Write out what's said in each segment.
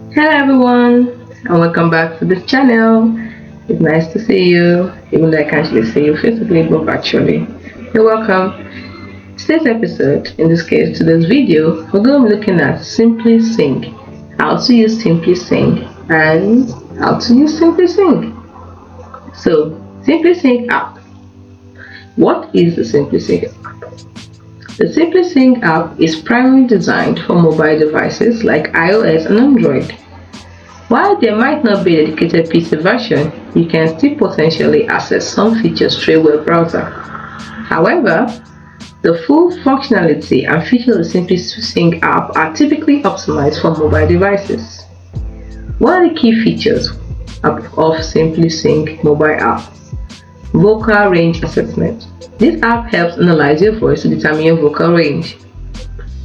Hello everyone, and welcome back to this channel. It's nice to see you, even though I can't actually see you physically but virtually. You're welcome. Today's episode, in this case today's video, we're going to be looking at Simply Sing, how to use Simply Sing and how to use Simply Sing. So, Simply Sing app. What is the Simply Sing app? The Simply Sing app is primarily designed for mobile devices like iOS and Android. While there might not be a dedicated PC version, you can still potentially access some features through a web browser. However, the full functionality and features of the Simply Sync app are typically optimized for mobile devices. What are the key features of Simply Sync mobile app? Vocal range assessment. This app helps analyze your voice to determine your vocal range.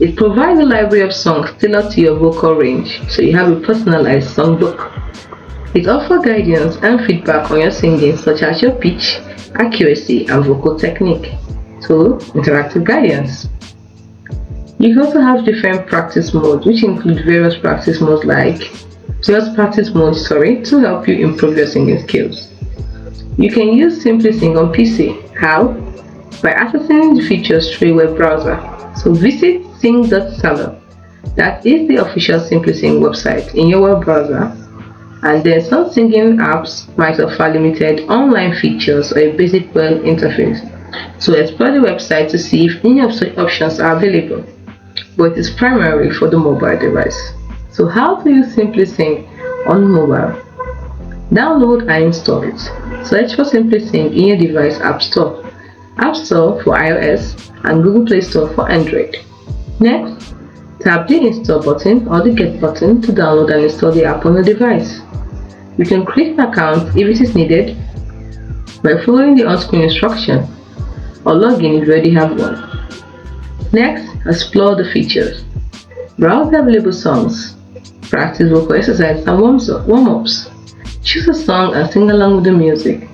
It provides a library of songs tailored to your vocal range, so you have a personalized songbook. It offers guidance and feedback on your singing, such as your pitch, accuracy, and vocal technique. So, interactive guidance. You also have different practice modes, which include various practice modes to help you improve your singing skills. You can use Simply Sing on PC. How? By accessing the features through a web browser. So visit sing.salon, that is the official Simply Sing website, in your web browser, and then some singing apps might offer limited online features or a basic web interface. So explore the website to see if any of such options are available, but it is primarily for the mobile device. So how to use Simply Sing on mobile? Download and install it. Search for Simply Sing in your device App Store for iOS and Google Play Store for Android. Next, tap the install button or the get button to download and install the app on the device. You can create an account if it is needed by following the on-screen instruction, or log in if you already have one. Next, explore the features. Browse the available songs, practice vocal exercises and warm-ups. Choose a song and sing along with the music.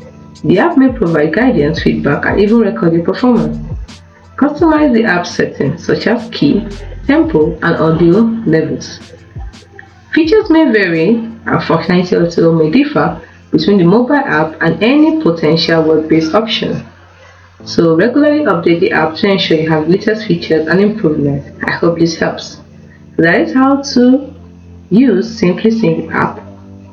The app may provide guidance, feedback, and even record your performance. Customize the app settings such as key, tempo, and audio levels. Features may vary and functionality also may differ between the mobile app and any potential web-based option. So regularly update the app to ensure you have latest features and improvements. I hope this helps. So that is how to use Simply Sing app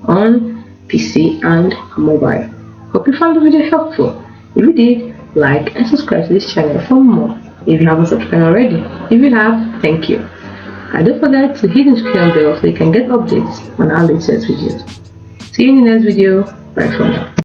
on PC and mobile. Hope you found the video helpful. If you did, like and subscribe to this channel for more if you haven't subscribed already. If you have, thank you. And don't forget to hit the notification bell so you can get updates on our latest videos. See you in the next video. Bye for now.